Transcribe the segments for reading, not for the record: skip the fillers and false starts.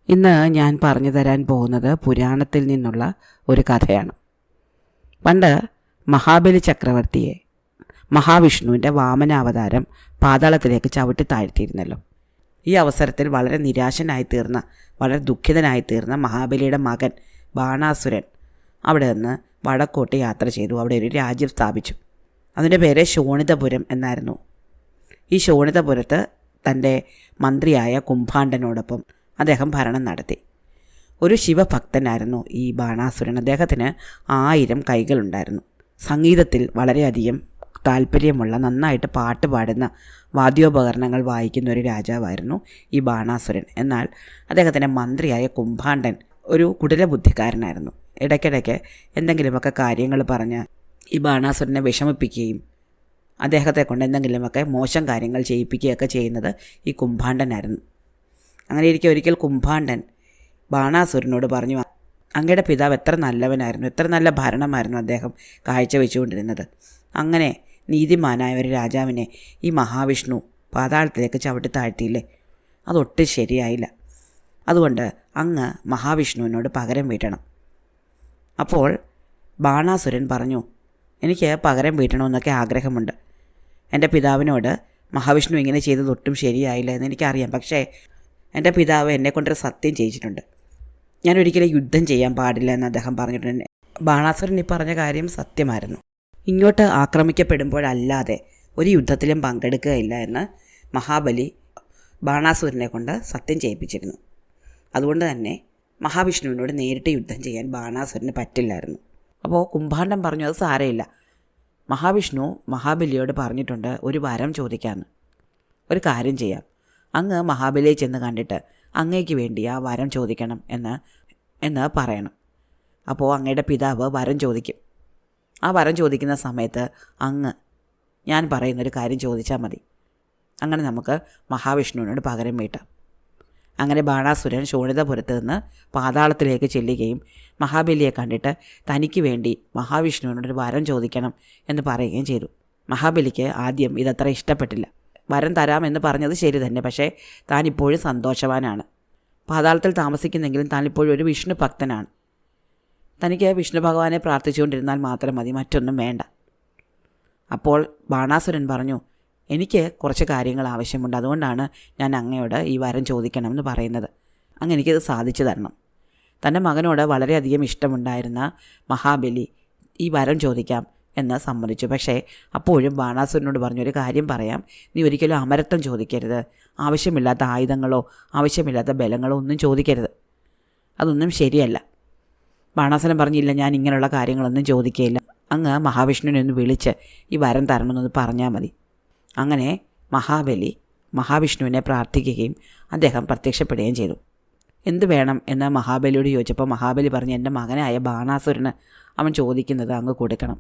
ഇന്ന് ഞാൻ പറഞ്ഞു തരാൻ പോകുന്നത് പുരാണത്തിൽ നിന്നുള്ള ഒരു കഥയാണ്. പണ്ട് മഹാബലി ചക്രവർത്തിയെ മഹാവിഷ്ണുവിൻ്റെ വാമനാവതാരം പാതാളത്തിലേക്ക് ചവിട്ടി താഴ്ത്തിയിരുന്നല്ലോ. ഈ അവസരത്തിൽ വളരെ നിരാശനായി തീർന്ന, വളരെ ദുഃഖിതനായി തീർന്ന മഹാബലിയുടെ മകൻ ബാണാസുരൻ അവിടെ നിന്ന് വടക്കോട്ട് യാത്ര ചെയ്തു. അവിടെ ഒരു രാജ്യം സ്ഥാപിച്ചു. അതിൻ്റെ പേര് ശോണിതപുരം എന്നായിരുന്നു. ഈ ശോണിതപുരത്ത് തൻ്റെ മന്ത്രിയായ കുംഭാണ്ഡനോടൊപ്പം അദ്ദേഹം ഭരണം നടത്തി. ഒരു ശിവഭക്തനായിരുന്നു ഈ ബാണാസുരൻ. അദ്ദേഹത്തിന് 1000 കൈകളുണ്ടായിരുന്നു. സംഗീതത്തിൽ വളരെയധികം താല്പര്യമുള്ള, നന്നായിട്ട് പാട്ട് പാടുന്ന, വാദ്യോപകരണങ്ങൾ വായിക്കുന്ന ഒരു രാജാവായിരുന്നു ഈ ബാണാസുരൻ. എന്നാൽ അദ്ദേഹത്തിൻ്റെ മന്ത്രിയായ കുംഭാണ്ഡൻ ഒരു കുടിലബുദ്ധിക്കാരനായിരുന്നു. ഇടയ്ക്കിടയ്ക്ക് എന്തെങ്കിലുമൊക്കെ കാര്യങ്ങൾ പറഞ്ഞ് ഈ ബാണാസുരനെ വിഷമിപ്പിക്കുകയും അദ്ദേഹത്തെ കൊണ്ട് എന്തെങ്കിലുമൊക്കെ മോശം കാര്യങ്ങൾ ചെയ്യിപ്പിക്കുകയൊക്കെ ചെയ്യുന്നത് ഈ കുംഭാണ്ഡനായിരുന്നു. അങ്ങനെ ഇരിക്കെ ഒരിക്കൽ കുംഭാണ്ഡൻ ബാണാസുരനോട് പറഞ്ഞു, അങ്ങയുടെ പിതാവ് എത്ര നല്ലവനായിരുന്നു, എത്ര നല്ല ഭരണമായിരുന്നു അദ്ദേഹം കാഴ്ചവെച്ചുകൊണ്ടിരുന്നത്. അങ്ങനെ നീതിമാനായ ഒരു രാജാവിനെ ഈ മഹാവിഷ്ണു പാതാളത്തിലേക്ക് ചവിട്ടി താഴ്ത്തിയില്ലേ, അതൊട്ടും ശരിയായില്ല. അതുകൊണ്ട് അങ്ങ് മഹാവിഷ്ണുവിനോട് പകരം വീട്ടണം. അപ്പോൾ ബാണാസുരൻ പറഞ്ഞു, എനിക്ക് പകരം വീട്ടണമെന്നൊക്കെ ആഗ്രഹമുണ്ട്. എൻ്റെ പിതാവിനോട് മഹാവിഷ്ണു ഇങ്ങനെ ചെയ്തത് ഒട്ടും ശരിയായില്ല എന്ന് എനിക്കറിയാം. പക്ഷേ എൻ്റെ പിതാവ് എന്നെക്കൊണ്ടൊരു സത്യം ചെയ്യിച്ചിട്ടുണ്ട്. ഞാൻ ഒരിക്കലും യുദ്ധം ചെയ്യാൻ പാടില്ല എന്ന് അദ്ദേഹം പറഞ്ഞിട്ടുണ്ട്. ബാണാസുരൻ ഈ പറഞ്ഞ കാര്യം സത്യമായിരുന്നു. ഇങ്ങോട്ട് ആക്രമിക്കപ്പെടുമ്പോഴല്ലാതെ ഒരു യുദ്ധത്തിലും പങ്കെടുക്കുകയില്ല എന്ന് മഹാബലി ബാണാസുരനെ കൊണ്ട് സത്യം ചെയ്യിപ്പിച്ചിരുന്നു. അതുകൊണ്ട് തന്നെ മഹാവിഷ്ണുവിനോട് നേരിട്ട് യുദ്ധം ചെയ്യാൻ ബാണാസുരന് പറ്റില്ലായിരുന്നു. അപ്പോൾ കുംഭാണ്ഡൻ പറഞ്ഞു, അത് സാരമില്ല, മഹാവിഷ്ണു മഹാബലിയോട് പറഞ്ഞിട്ടുണ്ട് ഒരു വരം ചോദിക്കാമെന്ന്. ഒരു കാര്യം ചെയ്യാം, അങ്ങ് മഹാബലിയെ ചെന്ന് കണ്ടിട്ട് അങ്ങയ്ക്ക് വേണ്ടി ആ വരം ചോദിക്കണം എന്ന് പറയണം. അപ്പോൾ അങ്ങയുടെ പിതാവ് വരം ചോദിക്കും. ആ വരം ചോദിക്കുന്ന സമയത്ത് അങ്ങ് ഞാൻ പറയുന്നൊരു കാര്യം ചോദിച്ചാൽ മതി. അങ്ങനെ നമുക്ക് മഹാവിഷ്ണുവിനോട് പകരം വീട്ടാം. അങ്ങനെ ബാണാസുരൻ ശോണിതപുരത്ത് നിന്ന് പാതാളത്തിലേക്ക് ചെല്ലുകയും മഹാബലിയെ കണ്ടിട്ട് തനിക്ക് വേണ്ടി മഹാവിഷ്ണുവിനോടൊരു വരം ചോദിക്കണം എന്ന് പറയുകയും ചെയ്തു. മഹാബലിക്ക് ആദ്യം ഇതത്ര ഇഷ്ടപ്പെട്ടില്ല. വരം തരാമെന്ന് പറഞ്ഞത് ശരി തന്നെ, പക്ഷേ താൻ ഇപ്പോഴും സന്തോഷവാനാണ്. പാതാളത്തിൽ താമസിക്കുന്നെങ്കിലും താൻ ഇപ്പോഴും ഒരു വിഷ്ണു ഭക്തനാണ്. തനിക്ക് വിഷ്ണു ഭഗവാനെ പ്രാർത്ഥിച്ചുകൊണ്ടിരുന്നാൽ മാത്രം മതി, മറ്റൊന്നും വേണ്ട. അപ്പോൾ ബാണാസുരൻ പറഞ്ഞു, എനിക്ക് കുറച്ച് കാര്യങ്ങൾ ആവശ്യമുണ്ട്, അതുകൊണ്ടാണ് ഞാൻ അങ്ങയോട് ഈ വരം ചോദിക്കണമെന്ന് പറയുന്നത്. അങ്ങ് എനിക്കത് സാധിച്ചു തരണം. തൻ്റെ മകനോട് വളരെയധികം ഇഷ്ടമുണ്ടായിരുന്ന മഹാബലി ഈ വരം ചോദിക്കാം എന്ന് സമ്മതിച്ചു. പക്ഷേ അപ്പോഴും ബാണാസുരനോട് പറഞ്ഞൊരു കാര്യം പറയാം, നീ ഒരിക്കലും അമരത്വം ചോദിക്കരുത്, ആവശ്യമില്ലാത്ത ആയുധങ്ങളോ ആവശ്യമില്ലാത്ത ബലങ്ങളോ ഒന്നും ചോദിക്കരുത്, അതൊന്നും ശരിയല്ല. ബാണാസുരൻ പറഞ്ഞില്ല, ഞാൻ ഇങ്ങനെയുള്ള കാര്യങ്ങളൊന്നും ചോദിക്കുകയില്ല, അങ്ങ് മഹാവിഷ്ണുവിനെ ഒന്ന് വിളിച്ച് ഈ വരം തരണമെന്നൊന്ന് പറഞ്ഞാൽ മതി. അങ്ങനെ മഹാബലി മഹാവിഷ്ണുവിനെ പ്രാർത്ഥിക്കുകയും അദ്ദേഹം പ്രത്യക്ഷപ്പെടുകയും ചെയ്തു. എന്ത് വേണം എന്ന് മഹാബലിയോട് ചോദിച്ചപ്പോൾ മഹാബലി പറഞ്ഞു, എൻ്റെ മകനായ ബാണാസുരന് അവൻ ചോദിക്കുന്നത് അങ്ങ് കൊടുക്കണം.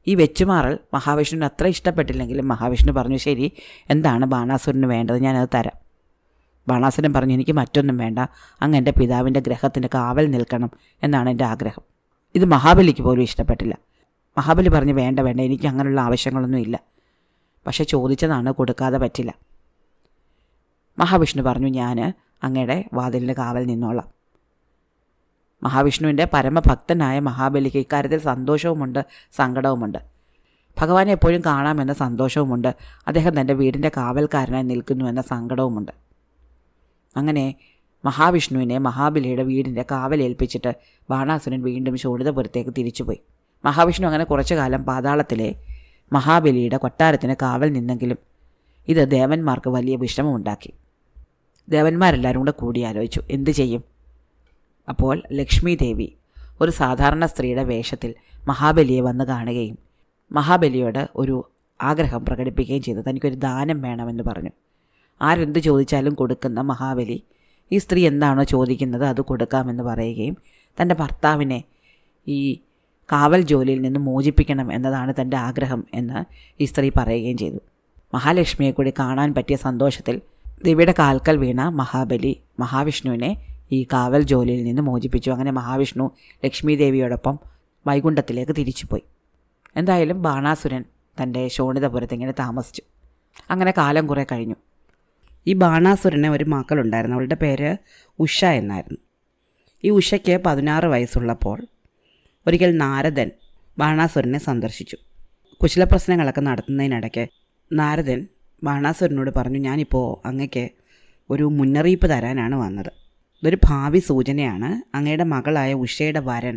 ഈ വെച്ചുമാറൽ മഹാവിഷ്ണുവിന് അത്ര ഇഷ്ടപ്പെട്ടില്ലെങ്കിലും മഹാവിഷ്ണു പറഞ്ഞു, ശരി, എന്താണ് ബാണാസുരന് വേണ്ടത്, ഞാനത് തരാം. ബാണാസുരൻ പറഞ്ഞു, എനിക്ക് മറ്റൊന്നും വേണ്ട, അങ്ങ് എൻ്റെ പിതാവിൻ്റെ ഗ്രഹത്തിന് കാവൽ നിൽക്കണം എന്നാണ് എൻ്റെ ആഗ്രഹം. ഇത് മഹാബലിക്ക് പോലും ഇഷ്ടപ്പെട്ടില്ല. മഹാബലി പറഞ്ഞു, വേണ്ട വേണ്ട, എനിക്ക് അങ്ങനെയുള്ള ആവശ്യങ്ങളൊന്നും ഇല്ല, പക്ഷെ ചോദിച്ചതാണ്, കൊടുക്കാതെ പറ്റില്ല. മഹാവിഷ്ണു പറഞ്ഞു, ഞാൻ അങ്ങയുടെ വാതിലിന് കാവൽ നിന്നോളാം. മഹാവിഷ്ണുവിൻ്റെ പരമഭക്തനായ മഹാബലിക്ക് ഇക്കാര്യത്തിൽ സന്തോഷവുമുണ്ട്, സങ്കടവുമുണ്ട്. ഭഗവാനെ എപ്പോഴും കാണാമെന്ന സന്തോഷവുമുണ്ട്, അദ്ദേഹം തൻ്റെ വീടിൻ്റെ കാവൽക്കാരനായി നിൽക്കുന്നു എന്ന സങ്കടവുമുണ്ട്. അങ്ങനെ മഹാവിഷ്ണുവിനെ മഹാബലിയുടെ വീടിൻ്റെ കാവലേൽപ്പിച്ചിട്ട് ബാണാസുരൻ വീണ്ടും ശോണിതപുരത്തേക്ക് തിരിച്ചുപോയി. മഹാവിഷ്ണു അങ്ങനെ കുറച്ചു കാലം പാതാളത്തിലെ മഹാബലിയുടെ കൊട്ടാരത്തിന് കാവൽ നിന്നെങ്കിലും ഇത് ദേവന്മാർക്ക് വലിയ വിഷമമുണ്ടാക്കി. ദേവന്മാരെല്ലാവരും കൂടെ കൂടിയാലോചിച്ചു, എന്തു ചെയ്യും. അപ്പോൾ ലക്ഷ്മി ദേവി ഒരു സാധാരണ സ്ത്രീയുടെ വേഷത്തിൽ മഹാബലിയെ വന്ന് കാണുകയും മഹാബലിയോട് ഒരു ആഗ്രഹം പ്രകടിപ്പിക്കുകയും ചെയ്തു. തനിക്കൊരു ദാനം വേണമെന്ന് പറഞ്ഞു. ആരെന്ത് ചോദിച്ചാലും കൊടുക്കുന്ന മഹാബലി ഈ സ്ത്രീ എന്താണോ ചോദിക്കുന്നത് അത് കൊടുക്കാമെന്ന് പറയുകയും തൻ്റെ ഭർത്താവിനെ ഈ കാവൽ ജോലിയിൽ നിന്ന് മോചിപ്പിക്കണം എന്നതാണ് തൻ്റെ ആഗ്രഹം എന്ന് ഈ സ്ത്രീ പറയുകയും ചെയ്തു. മഹാലക്ഷ്മിയെ കൂടി കാണാൻ പറ്റിയ സന്തോഷത്തിൽ ദേവിയുടെ കാൽക്കൽ വീണ മഹാബലി മഹാവിഷ്ണുവിനെ ഈ കാവൽ ജോലിയിൽ നിന്ന് മോചിപ്പിച്ചു. അങ്ങനെ മഹാവിഷ്ണു ലക്ഷ്മി ദേവിയോടൊപ്പം വൈകുണ്ഠത്തിലേക്ക് തിരിച്ചുപോയി. എന്തായാലും ബാണാസുരൻ തൻ്റെ ശോണിതപുരത്ത് ഇങ്ങനെ താമസിച്ചു. അങ്ങനെ കാലം കുറേ കഴിഞ്ഞു. ഈ ബാണാസുരന് ഒരു മകളുണ്ടായിരുന്നു. അവളുടെ പേര് ഉഷ എന്നായിരുന്നു. ഈ ഉഷയ്ക്ക് 16 വയസ്സുള്ളപ്പോൾ ഒരിക്കൽ നാരദൻ ബാണാസുരനെ സന്ദർശിച്ചു. കുശലപ്രശ്നങ്ങളൊക്കെ നടത്തുന്നതിനിടയ്ക്ക് നാരദൻ ബാണാസുരനോട് പറഞ്ഞു, ഞാനിപ്പോൾ അങ്ങയ്ക്ക് ഒരു മുന്നറിയിപ്പ് തരാനാണ് വന്നത്. ഇതൊരു ഭാവി സൂചനയാണ്. അങ്ങയുടെ മകളായ ഉഷയുടെ വരൻ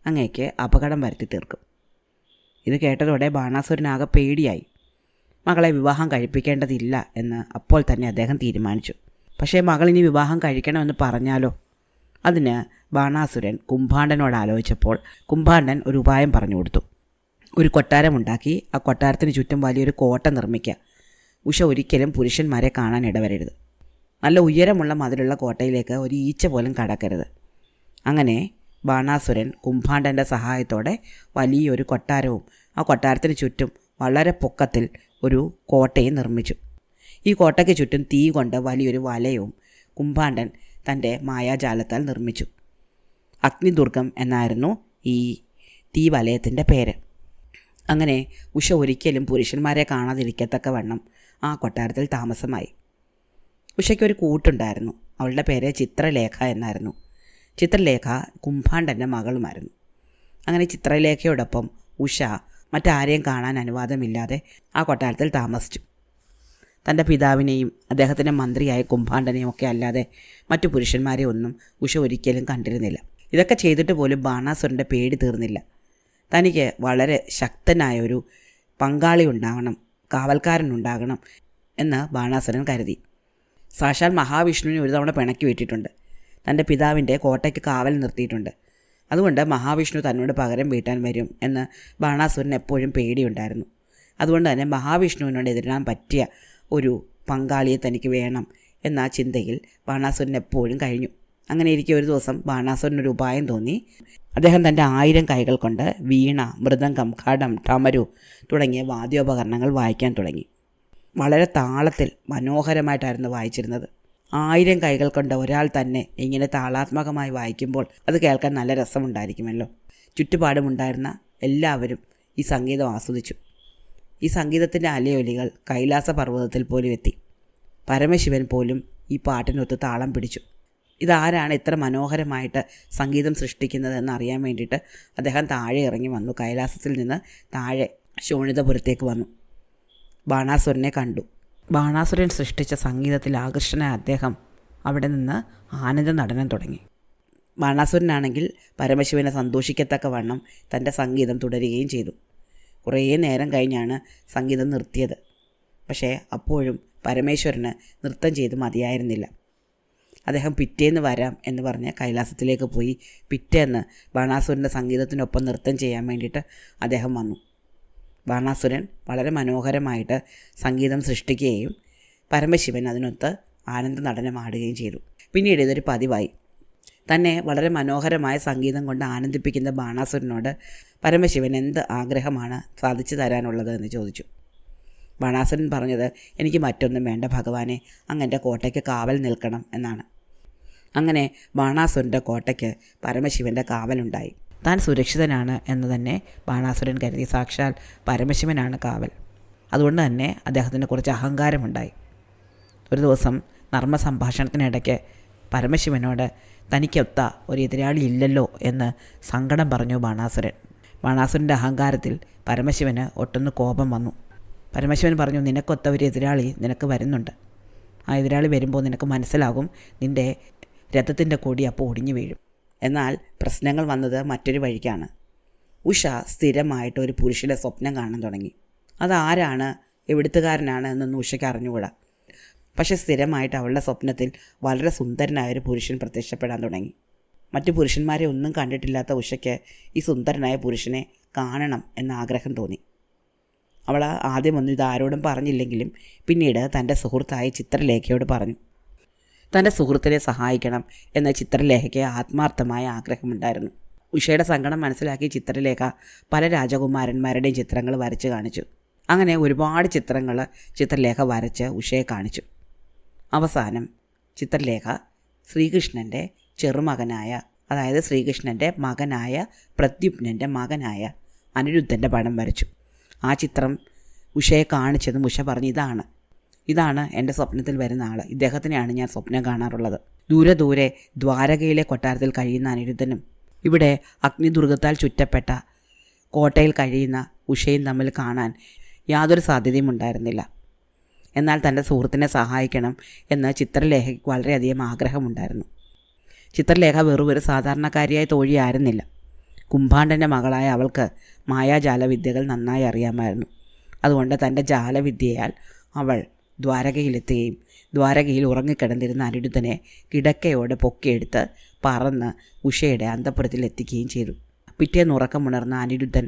അങ്ങയ്ക്ക് അപകടം വരുത്തി തീർക്കും. ഇത് കേട്ടതോടെ ബാണാസുരനാകെ പേടിയായി. മകളെ വിവാഹം കഴിപ്പിക്കേണ്ടതില്ല എന്ന് അപ്പോൾ തന്നെ അദ്ദേഹം തീരുമാനിച്ചു. പക്ഷേ മകൾ ഇനി വിവാഹം കഴിക്കണമെന്ന് പറഞ്ഞാലോ? അതിന് ബാണാസുരൻ കുംഭാണ്ഡനോട് ആലോചിച്ചപ്പോൾ കുംഭാണ്ഡൻ ഒരു ഉപായം പറഞ്ഞു കൊടുത്തു. ഒരു കൊട്ടാരമുണ്ടാക്കി ആ കൊട്ടാരത്തിന് ചുറ്റും വലിയൊരു കോട്ട നിർമ്മിക്കുക. ഉഷ ഒരിക്കലും പുരുഷന്മാരെ കാണാൻ ഇടവരരുത്. നല്ല ഉയരമുള്ള മതിലുള്ള കോട്ടയിലേക്ക് ഒരു ഈച്ച പോലും കടക്കരുത്. അങ്ങനെ ബാണാസുരൻ കുംഭാണ്ഡൻ്റെ സഹായത്തോടെ വലിയൊരു കൊട്ടാരവും ആ കൊട്ടാരത്തിന് ചുറ്റും വളരെ പൊക്കത്തിൽ ഒരു കോട്ടയും നിർമ്മിച്ചു. ഈ കോട്ടയ്ക്ക് ചുറ്റും തീ കൊണ്ട് വലിയൊരു വലയവും കുംഭാണ്ഡൻ തൻ്റെ മായാജാലത്താൽ നിർമ്മിച്ചു. അഗ്നിദുർഗം എന്നായിരുന്നു ഈ തീ വലയത്തിൻ്റെ പേര്. അങ്ങനെ ഉഷ ഒരിക്കലും പുരുഷന്മാരെ കാണാതിരിക്കത്തക്കവണ്ണം ആ കൊട്ടാരത്തിൽ താമസമായി. ഉഷയ്ക്കൊരു കൂട്ടുണ്ടായിരുന്നു. അവളുടെ പേര് ചിത്രലേഖ എന്നായിരുന്നു. ചിത്രലേഖ കുംഭാണ്ഡൻ്റെ മകളുമായിരുന്നു. അങ്ങനെ ചിത്രലേഖയോടൊപ്പം ഉഷ മറ്റാരെയും കാണാൻ അനുവാദമില്ലാതെ ആ കൊട്ടാരത്തിൽ താമസിച്ചു. തൻ്റെ പിതാവിനെയും അദ്ദേഹത്തിൻ്റെ മന്ത്രിയായ കുംഭാണ്ഡനെയും ഒക്കെ അല്ലാതെ മറ്റു പുരുഷന്മാരെ ഒന്നും ഉഷ ഒരിക്കലും കണ്ടിരുന്നില്ല. ഇതൊക്കെ ചെയ്തിട്ട് പോലും ബാണാസുരൻ്റെ പേടി തീർന്നില്ല. തനിക്ക് വളരെ ശക്തനായ ഒരു പങ്കാളി ഉണ്ടാകണം, കാവൽക്കാരനുണ്ടാകണം എന്ന് ബാണാസുരൻ കരുതി. സാക്ഷാൽ മഹാവിഷ്ണുവിനെ ഒരു തവണ പിണക്കി വിട്ടിട്ടുണ്ട്. തൻ്റെ പിതാവിൻ്റെ കോട്ടയ്ക്ക് കാവൽ നിർത്തിയിട്ടുണ്ട്. അതുകൊണ്ട് മഹാവിഷ്ണു തന്നോട് പകരം വീട്ടാൻ വരും എന്ന് ബാണാസുരൻ എപ്പോഴും പേടിയുണ്ടായിരുന്നു. അതുകൊണ്ട് തന്നെ മഹാവിഷ്ണുവിനോട് എതിരിടാൻ പറ്റിയ ഒരു പങ്കാളിയെ തനിക്ക് വേണം എന്ന ചിന്തയിൽ ബാണാസുരൻ എപ്പോഴും കഴിഞ്ഞു. അങ്ങനെ ഇരിക്കെ ഒരു ദിവസം ബാണാസുരനൊരു ഉപായം തോന്നി. അദ്ദേഹം തൻ്റെ 1000 കൈകൾ കൊണ്ട് വീണ, മൃദംഗം, ഘടം, ടമരു തുടങ്ങിയ വാദ്യോപകരണങ്ങൾ വായിക്കാൻ തുടങ്ങി. വളരെ താളത്തിൽ മനോഹരമായിട്ടായിരുന്നു വായിച്ചിരുന്നത്. 1000 കൈകൾ കൊണ്ട് ഒരാൾ തന്നെ ഇങ്ങനെ താളാത്മകമായി വായിക്കുമ്പോൾ അത് കേൾക്കാൻ നല്ല രസമുണ്ടായിരിക്കുമല്ലോ. ചുറ്റുപാടുമുണ്ടായിരുന്ന എല്ലാവരും ഈ സംഗീതം ആസ്വദിച്ചു. ഈ സംഗീതത്തിൻ്റെ അലയൊലികൾ കൈലാസ പർവ്വതത്തിൽ പോലും എത്തി. പരമശിവൻ പോലും ഈ പാട്ടിനൊത്ത് താളം പിടിച്ചു. ഇതാരാണ് ഇത്ര മനോഹരമായിട്ട് സംഗീതം സൃഷ്ടിക്കുന്നത് എന്നറിയാൻ വേണ്ടിയിട്ട് അദ്ദേഹം താഴെ ഇറങ്ങി വന്നു. കൈലാസത്തിൽ നിന്ന് താഴെ ശോണിതപുരത്തേക്ക് വന്നു. ബാണാസുരനെ കണ്ടു. ബാണാസുരൻ സൃഷ്ടിച്ച സംഗീതത്തിൽ ആകർഷനായ അദ്ദേഹം അവിടെ നിന്ന് ആനന്ദ നടനം തുടങ്ങി. ബാണാസുരനാണെങ്കിൽ പരമശിവനെ സന്തോഷിക്കത്തക്കവണ്ണം തൻ്റെ സംഗീതം തുടരുകയും ചെയ്തു. കുറേ നേരം കഴിഞ്ഞാണ് സംഗീതം നിർത്തിയത്. പക്ഷേ അപ്പോഴും പരമേശ്വരന് നൃത്തം ചെയ്ത് മതിയായിരുന്നില്ല. അദ്ദേഹം പിറ്റേന്ന് വരാം എന്ന് പറഞ്ഞ് കൈലാസത്തിലേക്ക് പോയി. പിറ്റേന്ന് ബാണാസുരൻ്റെ സംഗീതത്തിനൊപ്പം നൃത്തം ചെയ്യാൻ വേണ്ടിയിട്ട് അദ്ദേഹം വന്നു. ബാണാസുരൻ വളരെ മനോഹരമായിട്ട് സംഗീതം സൃഷ്ടിക്കുകയും പരമശിവൻ അതിനൊത്ത് ആനന്ദ നടനമാടുകയും ചെയ്തു. പിന്നീട് ഇതൊരു പതിവായി. തന്നെ വളരെ മനോഹരമായ സംഗീതം കൊണ്ട് ആനന്ദിപ്പിക്കുന്ന ബാണാസുരനോട് പരമശിവൻ എന്ത് ആഗ്രഹമാണ് സാധിച്ചു തരാനുള്ളത് എന്ന് ചോദിച്ചു. ബാണാസുരൻ പറഞ്ഞത്, എനിക്ക് മറ്റൊന്നും വേണ്ട ഭഗവാനെ, അങ്ങൻ്റെ കോട്ടയ്ക്ക് കാവൽ നിൽക്കണം എന്നാണ്. അങ്ങനെ ബാണാസുരൻ്റെ കോട്ടയ്ക്ക് പരമശിവൻ്റെ കാവലുണ്ടായി. താൻ സുരക്ഷിതനാണ് എന്ന് തന്നെ ബാണാസുരൻ കരുതി. സാക്ഷാൽ പരമശിവനാണ് കാവൽ. അതുകൊണ്ട് തന്നെ അദ്ദേഹത്തിന് കുറച്ച് അഹങ്കാരമുണ്ടായി. ഒരു ദിവസം നർമ്മ സംഭാഷണത്തിനിടയ്ക്ക് പരമശിവനോട് തനിക്കൊത്ത ഒരു എതിരാളി ഇല്ലല്ലോ എന്ന് സങ്കടം പറഞ്ഞു ബാണാസുരൻ. ബാണാസുരൻ്റെ അഹങ്കാരത്തിൽ പരമശിവന് ഒട്ടൊന്ന് കോപം വന്നു. പരമശിവൻ പറഞ്ഞു, നിനക്കൊത്ത ഒരു എതിരാളി നിനക്ക് വരുന്നുണ്ട്. ആ എതിരാളി വരുമ്പോൾ നിനക്ക് മനസ്സിലാകും, നിൻ്റെ രഥത്തിൻ്റെ കൊടി അപ്പോൾ ഒടിഞ്ഞു വീഴും. എന്നാൽ പ്രശ്നങ്ങൾ വന്നത് മറ്റൊരു വഴിക്കാണ്. ഉഷ സ്ഥിരമായിട്ട് ഒരു പുരുഷൻ്റെ സ്വപ്നം കാണാൻ തുടങ്ങി. അതാരാണ്, എവിടുത്തുകാരനാണ് എന്നൊന്നും ഉഷയ്ക്ക് അറിഞ്ഞുകൂടാ. പക്ഷെ സ്ഥിരമായിട്ട് അവളുടെ സ്വപ്നത്തിൽ വളരെ സുന്ദരനായൊരു പുരുഷൻ പ്രത്യക്ഷപ്പെടാൻ തുടങ്ങി. മറ്റു പുരുഷന്മാരെ ഒന്നും കണ്ടിട്ടില്ലാത്ത ഉഷയ്ക്ക് ഈ സുന്ദരനായ പുരുഷനെ കാണണം എന്ന ആഗ്രഹം തോന്നി. അവൾ ആദ്യമൊന്നും ഇതാരോടും പറഞ്ഞില്ലെങ്കിലും പിന്നീട് തൻ്റെ സുഹൃത്തായ ചിത്രലേഖയോട് പറഞ്ഞു. തൻ്റെ സുഹൃത്തിനെ സഹായിക്കണം എന്ന ചിത്രലേഖയ്ക്ക് ആത്മാർത്ഥമായ ആഗ്രഹമുണ്ടായിരുന്നു. ഉഷയുടെ സങ്കടം മനസ്സിലാക്കി ചിത്രലേഖ പല രാജകുമാരന്മാരുടെയും ചിത്രങ്ങൾ വരച്ച് കാണിച്ചു. അങ്ങനെ ഒരുപാട് ചിത്രങ്ങൾ ചിത്രലേഖ വരച്ച് ഉഷയെ കാണിച്ചു. അവസാനം ചിത്രലേഖ ശ്രീകൃഷ്ണൻ്റെ ചെറുമകനായ, അതായത് ശ്രീകൃഷ്ണൻ്റെ മകനായ പ്രദ്യുമ്നൻ്റെ മകനായ അനിരുദ്ധൻ്റെ പടം വരച്ചു. ആ ചിത്രം ഉഷയെ കാണിച്ചതും ഉഷ പറഞ്ഞു, ഇതാണ് എൻ്റെ സ്വപ്നത്തിൽ വരുന്ന ആൾ, ഇദ്ദേഹത്തിനെയാണ് ഞാൻ സ്വപ്നം കാണാറുള്ളത്. ദൂരെ ദൂരെ ദ്വാരകയിലെ കൊട്ടാരത്തിൽ കഴിയുന്ന അനിരുദ്ധനും ഇവിടെ അഗ്നിദുർഗത്താൽ ചുറ്റപ്പെട്ട കോട്ടയിൽ കഴിയുന്ന ഉഷയും തമ്മിൽ കാണാൻ യാതൊരു സാധ്യതയും ഉണ്ടായിരുന്നില്ല. എന്നാൽ തൻ്റെ സുഹൃത്തിനെ സഹായിക്കണം എന്ന് ചിത്രലേഖയ്ക്ക് വളരെയധികം ആഗ്രഹമുണ്ടായിരുന്നു. ചിത്രലേഖ വെറും ഒരു സാധാരണക്കാരിയായ തോഴിയായിരുന്നില്ല. കുംഭാണ്ഡൻ്റെ മകളായ അവൾക്ക് മായാജാലവിദ്യകൾ നന്നായി അറിയാമായിരുന്നു. അതുകൊണ്ട് തൻ്റെ ജാലവിദ്യയാൽ അവൾ ദ്വാരകയിലെത്തുകയും ദ്വാരകയിൽ ഉറങ്ങിക്കിടന്നിരുന്ന അനിരുദ്ധനെ കിടക്കയോടെ പൊക്കിയെടുത്ത് പറന്ന് ഉഷയുടെ അന്തഃപുരത്തിൽ എത്തിക്കുകയും ചെയ്തു. പിറ്റേന്ന് ഉറക്കമുണർന്ന അനിരുദ്ധൻ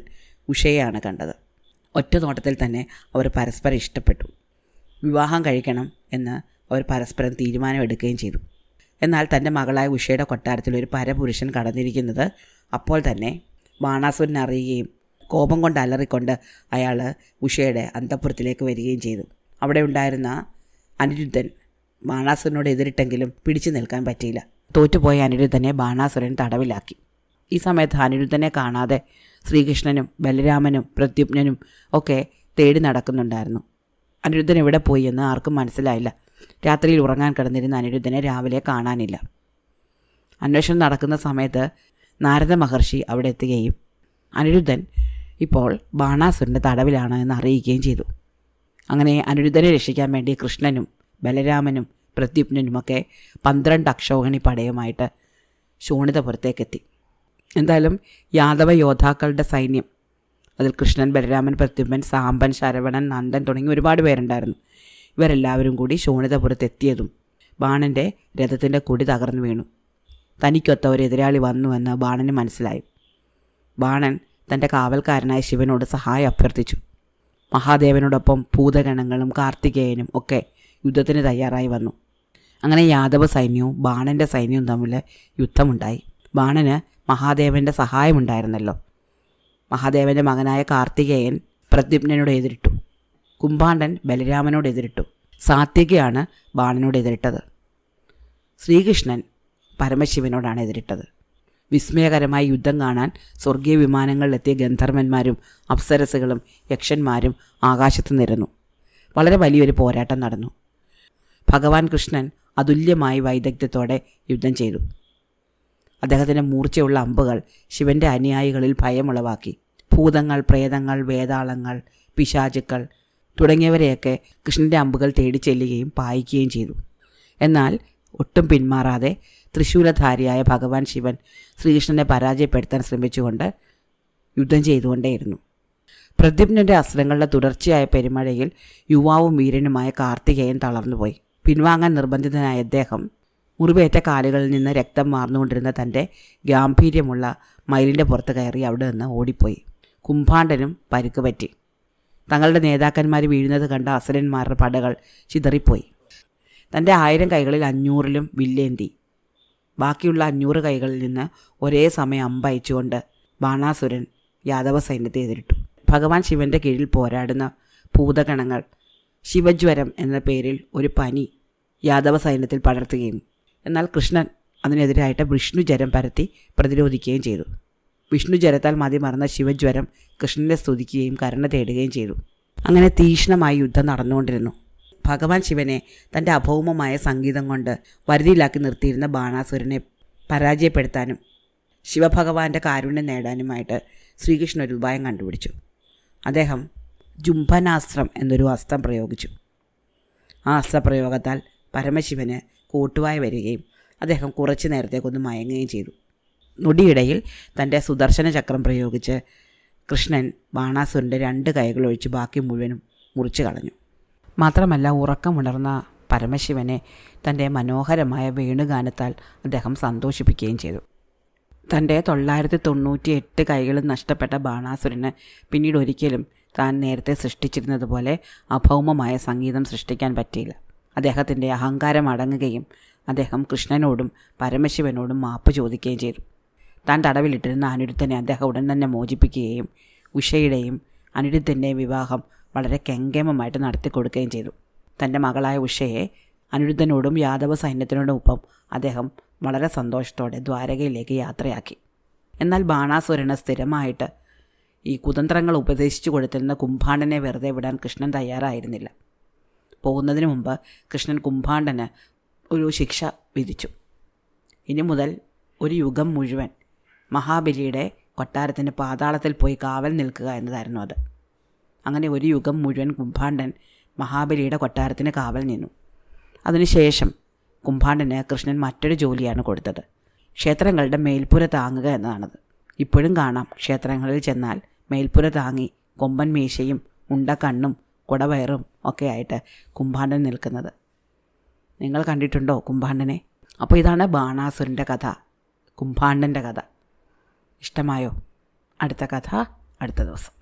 ഉഷയെയാണ് കണ്ടത്. ഒറ്റ നോട്ടത്തിൽ തന്നെ അവർ പരസ്പരം ഇഷ്ടപ്പെട്ടു. വിവാഹം കഴിക്കണം എന്ന് അവർ പരസ്പരം തീരുമാനമെടുക്കുകയും ചെയ്തു. എന്നാൽ തൻ്റെ മകളായ ഉഷയുടെ കൊട്ടാരത്തിൽ ഒരു പരപുരുഷൻ കടന്നിരിക്കുന്നത് അപ്പോൾ തന്നെ ബാണാസുരൻ അറിയുകയും കോപം കൊണ്ട് അലറിക്കൊണ്ട് അയാൾ ഉഷയുടെ അന്തഃപുരത്തിലേക്ക് വരികയും ചെയ്തു. അവിടെ ഉണ്ടായിരുന്ന അനിരുദ്ധൻ ബാണാസുരനോട് എതിരിട്ടെങ്കിലും പിടിച്ചു നിൽക്കാൻ പറ്റിയില്ല. തോറ്റുപോയ അനിരുദ്ധനെ ബാണാസുരൻ തടവിലാക്കി. ഈ സമയത്ത് അനിരുദ്ധനെ കാണാതെ ശ്രീകൃഷ്ണനും ബലരാമനും പ്രദ്യുമ്നനും ഒക്കെ തേടി നടക്കുന്നുണ്ടായിരുന്നു. അനിരുദ്ധൻ എവിടെ പോയി എന്ന് ആർക്കും മനസ്സിലായില്ല. രാത്രിയിൽ ഉറങ്ങാൻ കിടന്നിരുന്ന അനിരുദ്ധനെ രാവിലെ കാണാനില്ല. അന്വേഷണം നടക്കുന്ന സമയത്ത് നാരദ മഹർഷി അവിടെ എത്തുകയും അനിരുദ്ധൻ ഇപ്പോൾ ബാണാസുരൻ്റെ തടവിലാണ് എന്ന് അറിയിക്കുകയും ചെയ്തു. അങ്ങനെ അനിരുദ്ധനെ രക്ഷിക്കാൻ വേണ്ടി കൃഷ്ണനും ബലരാമനും പ്രദ്യുമ്നനുമൊക്കെ 12 അക്ഷൗഹിണി പടയുമായിട്ട് ശോണിതപുരത്തേക്കെത്തി. എന്തായാലും യാദവ യോദ്ധാക്കളുടെ സൈന്യം, അതിൽ കൃഷ്ണൻ, ബലരാമൻ, പ്രദ്യുമ്നൻ, സാമ്പൻ, ശരവണൻ, നന്ദൻ തുടങ്ങി ഒരുപാട് പേരുണ്ടായിരുന്നു. ഇവരെല്ലാവരും കൂടി ശോണിതപുരത്തെത്തിയതും ബാണൻ്റെ രഥത്തിൻ്റെ കൊടി തകർന്നു വീണു. തനിക്കൊത്ത ഒരു എതിരാളി വന്നുവെന്ന് ബാണന് മനസ്സിലായി. ബാണൻ തൻ്റെ കാവൽക്കാരനായ ശിവനോട് സഹായം അഭ്യർത്ഥിച്ചു. മഹാദേവനോടൊപ്പം ഭൂതഗണങ്ങളും കാർത്തികേയനും ഒക്കെ യുദ്ധത്തിന് തയ്യാറായി വന്നു. അങ്ങനെ യാദവ സൈന്യവും ബാണൻ്റെ സൈന്യവും തമ്മിൽ യുദ്ധമുണ്ടായി. ബാണന് മഹാദേവൻ്റെ സഹായമുണ്ടായിരുന്നല്ലോ. മഹാദേവൻ്റെ മകനായ കാർത്തികേയൻ പ്രദ്യുമ്നനോട് എതിരിട്ടു. കുംഭാണ്ഡൻ ബലരാമനോട് എതിരിട്ടു. സാത്വികയാണ് ബാണനോട് എതിരിട്ടത്. ശ്രീകൃഷ്ണൻ പരമശിവനോടാണ് എതിരിട്ടത്. വിസ്മയകരമായി യുദ്ധം കാണാൻ സ്വർഗീയ വിമാനങ്ങളിലെത്തിയ ഗന്ധർവന്മാരും അപ്സരസുകളും യക്ഷന്മാരും ആകാശത്ത് നിരന്നു. വളരെ വലിയൊരു പോരാട്ടം നടന്നു. ഭഗവാൻ കൃഷ്ണൻ അതുല്യമായി വൈദഗ്ധ്യത്തോടെ യുദ്ധം ചെയ്തു. അദ്ദേഹത്തിൻ്റെ മൂർച്ചയുള്ള അമ്പുകൾ ശിവൻ്റെ അനുയായികളിൽ ഭയമുളവാക്കി. ഭൂതങ്ങൾ, പ്രേതങ്ങൾ, വേതാളങ്ങൾ, പിശാചുക്കൾ തുടങ്ങിയവരെയൊക്കെ കൃഷ്ണൻ്റെ അമ്പുകൾ തേടി ചെല്ലുകയും പായിക്കുകയും ചെയ്തു. എന്നാൽ ഒട്ടും പിന്മാറാതെ ത്രിശൂലധാരിയായ ഭഗവാൻ ശിവൻ ശ്രീകൃഷ്ണനെ പരാജയപ്പെടുത്താൻ ശ്രമിച്ചുകൊണ്ട് യുദ്ധം ചെയ്തുകൊണ്ടേയിരുന്നു. പ്രദ്യുമ്നൻ്റെ അസ്ത്രങ്ങളുടെ തുടർച്ചയായ പെരുമഴയിൽ യുവാവും വീരനുമായ കാർത്തികേയൻ തളർന്നുപോയി. പിൻവാങ്ങാൻ നിർബന്ധിതനായ അദ്ദേഹം മുറിവേറ്റ കാലുകളിൽ നിന്ന് രക്തം വാർന്നുകൊണ്ടിരുന്ന തൻ്റെ ഗാംഭീര്യമുള്ള മയിലിൻ്റെ പുറത്ത് കയറി അവിടെ നിന്ന് ഓടിപ്പോയി. കുംഭാണ്ഡനും പരിക്ക് പറ്റി. തങ്ങളുടെ നേതാക്കന്മാർ വീഴുന്നത് കണ്ട അസുരന്മാരുടെ പടകൾ ചിതറിപ്പോയി. തൻ്റെ 1000 കൈകളിൽ 500ലും വില്ലേന്തി. ബാക്കിയുള്ള 500 കൈകളിൽ നിന്ന് ഒരേ സമയം അമ്പയച്ചുകൊണ്ട് ബാണാസുരൻ യാദവ സൈന്യത്തെ എതിരിട്ടു. ഭഗവാൻ ശിവൻ്റെ കീഴിൽ പോരാടുന്ന ഭൂതഗണങ്ങൾ ശിവജ്വരം എന്ന പേരിൽ ഒരു പനി യാദവ സൈന്യത്തിൽ പടർത്തുകയും എന്നാൽ കൃഷ്ണൻ അതിനെതിരായിട്ട് വിഷ്ണുജ്വരം പരത്തി പ്രതിരോധിക്കുകയും ചെയ്തു. വിഷ്ണുജ്വരത്താൽ മതിമറന്ന ശിവജ്വരം കൃഷ്ണനെ സ്തുതിക്കുകയും കരുണ തേടുകയും ചെയ്തു. അങ്ങനെ തീക്ഷ്ണമായി യുദ്ധം നടന്നുകൊണ്ടിരുന്നു. ഭഗവാൻ ശിവനെ തൻ്റെ അഭൗമമായ സംഗീതം കൊണ്ട് വരുതിയിലാക്കി നിർത്തിയിരുന്ന ബാണാസുരനെ പരാജയപ്പെടുത്താനും ശിവഭഗവാന്റെ കാരുണ്യം നേടാനുമായിട്ട് ശ്രീകൃഷ്ണൻ ഒരു ഉപായം കണ്ടുപിടിച്ചു. അദ്ദേഹം ജുംഭനാസ്ത്രം എന്നൊരു അസ്ത്രം പ്രയോഗിച്ചു. ആ അസ്ത്രപ്രയോഗത്താൽ പരമശിവന് കൂട്ടുവായി വരികയും അദ്ദേഹം കുറച്ചു നേരത്തേക്കൊന്ന് മയങ്ങുകയും ചെയ്തു. നൊടിയിടയിൽ തൻ്റെ സുദർശന ചക്രം പ്രയോഗിച്ച് കൃഷ്ണൻ ബാണാസുരൻ്റെ 2 കൈകളൊഴിച്ച് ബാക്കി മുഴുവനും മുറിച്ചു കളഞ്ഞു. മാത്രമല്ല ഉറക്കമുണർന്ന പരമശിവനെ തൻ്റെ മനോഹരമായ വേണുഗാനത്താൽ അദ്ദേഹം സന്തോഷിപ്പിക്കുകയും ചെയ്തു. തൻ്റെ 998 കൈകളും നഷ്ടപ്പെട്ട ബാണാസുരന് പിന്നീട് ഒരിക്കലും താൻ നേരത്തെ സൃഷ്ടിച്ചിരുന്നത് പോലെ അഭൗമമായ സംഗീതം സൃഷ്ടിക്കാൻ പറ്റിയില്ല. അദ്ദേഹത്തിൻ്റെ അഹങ്കാരം അടങ്ങുകയും അദ്ദേഹം കൃഷ്ണനോടും പരമശിവനോടും മാപ്പ് ചോദിക്കുകയും ചെയ്തു. താൻ തടവിലിട്ടിരുന്ന അനിരുദ്ധനെ അദ്ദേഹം ഉടൻ തന്നെ മോചിപ്പിക്കുകയും ഉഷയുടെയും അനിരുദ്ധൻ്റെയും വിവാഹം വളരെ കെങ്കേമമായിട്ട് നടത്തിക്കൊടുക്കുകയും ചെയ്തു. തൻ്റെ മകളായ ഉഷയെ അനിരുദ്ധനോടും യാദവ സൈന്യത്തിനോടൊപ്പം അദ്ദേഹം വളരെ സന്തോഷത്തോടെ ദ്വാരകയിലേക്ക് യാത്രയാക്കി. എന്നാൽ ബാണാസുരന് സ്ഥിരമായിട്ട് ഈ കുതന്ത്രങ്ങൾ ഉപദേശിച്ചു കൊടുത്തിരുന്ന കുംഭാണ്ഡനെ വെറുതെ വിടാൻ കൃഷ്ണൻ തയ്യാറായിരുന്നില്ല. പോകുന്നതിന് മുമ്പ് കൃഷ്ണൻ കുംഭാണ്ഡന് ഒരു ശിക്ഷ വിധിച്ചു. ഇനി മുതൽ ഒരു യുഗം മുഴുവൻ മഹാബലിയുടെ കൊട്ടാരത്തിന് പാതാളത്തിൽ പോയി കാവൽ നിൽക്കുക എന്നതായിരുന്നു അത്. അങ്ങനെ ഒരു യുഗം മുഴുവൻ കുംഭാണ്ഡൻ മഹാബലിയുടെ കൊട്ടാരത്തിന് കാവൽ നിന്നു. അതിനുശേഷം കുംഭാണ്ഡന് കൃഷ്ണൻ മറ്റൊരു ജോലിയാണ് കൊടുത്തത്. ക്ഷേത്രങ്ങളുടെ മേൽപ്പുര താങ്ങുക എന്നതാണത്. ഇപ്പോഴും കാണാം ക്ഷേത്രങ്ങളിൽ ചെന്നാൽ മേൽപ്പുര താങ്ങി കൊമ്പൻ മീശയും ഉണ്ടക്കണ്ണും കുടവയറും ഒക്കെ ആയിട്ട് കുംഭാണ്ഡൻ നിൽക്കുന്നത്. നിങ്ങൾ കണ്ടിട്ടുണ്ടോ കുംഭാണ്ഡനെ? അപ്പോൾ ഇതാണ് ബാണാസുരൻ്റെ കഥ, കുംഭാണ്ഡൻ്റെ കഥ. ഇഷ്ടമായോ? അടുത്ത കഥ അടുത്ത ദിവസം.